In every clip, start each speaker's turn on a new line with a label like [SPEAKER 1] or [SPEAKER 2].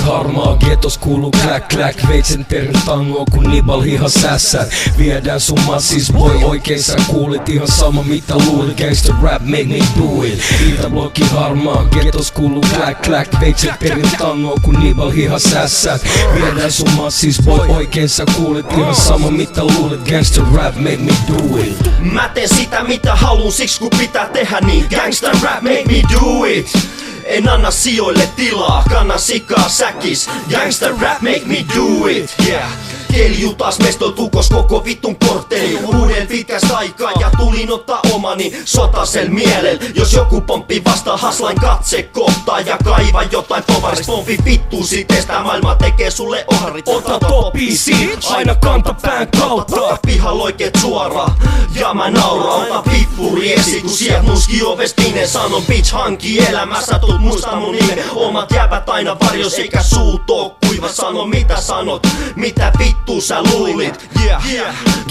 [SPEAKER 1] harmaa, getos kuuluu clack clack. Veitsen terin tangoa kun nibal hihas ässät. Viedään sun massis boy, oikein sä kuulit ihan sama mitä luulit. Gangsta rap make me do it. Itä-blokki harmaa, getos kuuluu clack clack. Veitsen terin tangoa kun nibal hihas ässät. Viedään sun massis boy, oikein sä kuulit ihan sama mitä luulit. Gangsta rap make me do it.
[SPEAKER 2] Mä teen sitä mitä haluun, siksi kun pitää tehdä niin. Gangsta rap make me do it. En anna sijoille tilaa, kanna sikaa säkis. Gangsta rap make me do it, yeah. Kelju taas mestoi tukos koko vittun kortteli. Uuden pitkästä aikaa ja tulin ottaa omani sotasel mielel. Jos joku pomppi vastaa haslain katse kohtaa ja kaiva jotain povaris. Pompi vittu sit tää maailma tekee sulle oharit.
[SPEAKER 1] Ota topisi, aina kantapään kautta.
[SPEAKER 2] Ota pihaloikeet suoraan ja mä nauraan. Ota pippuri esi kun sielt nuski ovestinen. Sanon bitch hanki elämässä tuut muista mun nimen. Omat jäävät aina varjos eikä suut oo kuiva. Sano mitä sanot, mitä vittu sä luulit, yeah.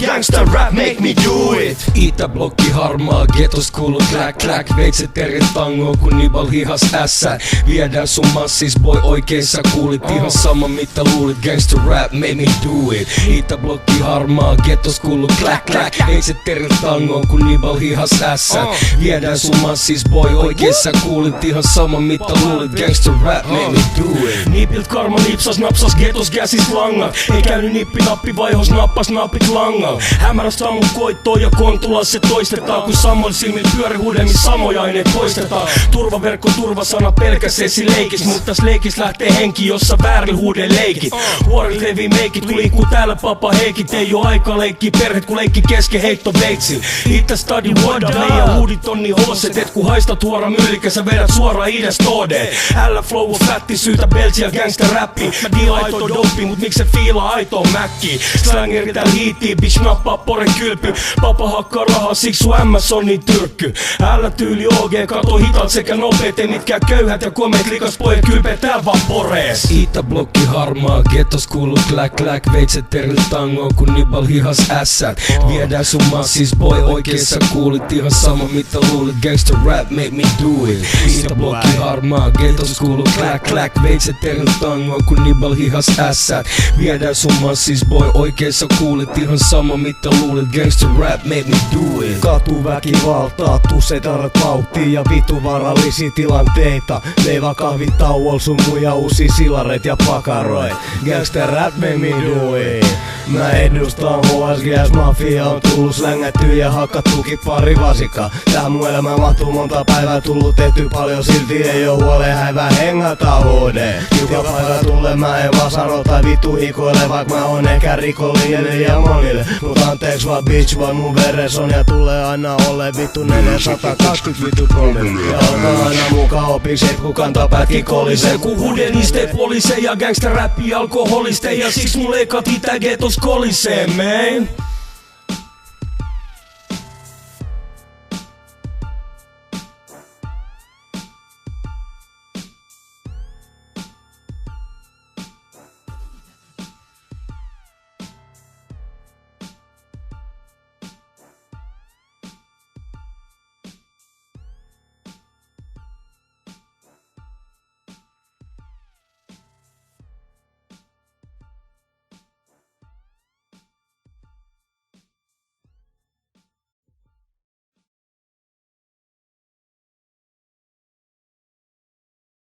[SPEAKER 2] Gangsta rap make me do it.
[SPEAKER 1] Itä-blokki harmaa, getos kuuluu clack clack. Veitset terin tangoa kun nibal hihas ässät. Viedään sun massis boy, oikein sä kuulit ihan sama mitä luulit. Gangsta rap make me do it. Itä-blokki harmaa, getos kuuluu clack clack. Veitset terin tangoa kun nibal hihas ässät. Viedään sun massis boy, oikein sä kuulit ihan sama mitä luulit. Gangsta rap make me do it. Nipilt karma lipsas, napsas getos käsis langat. Ei käynyt nippi nappi vaihos, nappas napit langal. Hämäräs sammun koittoo ja kontulas se toistetaan. Kun samoin silmin pyöri huudemmin samoja aineet poistetaan. Turvaverkko turvasana pelkäsesi leikis. Mut täs leikis lähtee henki jossa vääril huuden leikit. Huoril levii meikit kun liikkuu täällä papa heikit. Ei oo aikaa leikki perhet kun leikki kesken heitto veitsil. Itä stadi vuoda meidän huudit on niin hooset. Et kun haistat huora myllikä sä vedät suoraan idäs todeen. Ällä flow on fätti syytä belgia gangsta rappi. Mä diil aitoo doppi mut miks se fiilaa aitoo mäkkiä. Slangeri tääl hiitii, bitch nappaa poren kylpy. Papa hakkaa rahaa, siksi sun MS on niin tyrkky. Älä tyyli OG, kato hitaat sekä nopeet. Ei mitkään köyhät ja komeet, likas pojat kylpee tääl vaan porees. Itä-blokki harmaa, getos kuuluu clack clack. Veitset terin tangoa kun nibal hihas ässät. Viedään sun massis boy, oikein sä kuulit ihan sama mitä luulit. Gangsta rap make me do it. Itä-blokki harmaa, getos kuuluu clack clack. Veitset terin tangoa kun nibal hihas ässät. Viedään sun massis boy, oikein sä kuulit ihan sama mitä luulit. Gangsta rap make me do it.
[SPEAKER 3] Katuväkivaltaa, tusedarat vauhtia ja vitu varallisia tilanteita. Leivä kahvit tauol, sun muja uusi silaret ja pakaroit. Gangsta rap make me do it. Mä edustan HSGS Mafia, on tullut slängätty ja hakattukin pari vasikaa. Tähän mun elämään mahtuu monta päivää, tullut tehty paljon, silti ei oo huoleen häivää hengata HD. Joka päivä tulee mä en vaan sano tai vittu hikoile, vaik mä oon ehkä rikollinen ja monille. Mut anteeks vaan bitch, vaan mun veres on ja tulee aina ole vittu 420 vittu promille. Ja ota aina mukaan opiksi, et kun kantaa pätki kolise.
[SPEAKER 1] Kun hudeniste poliise ja gangsta rappi alkoholiste. Ja siksi mun leikat itä getos kolisee, man.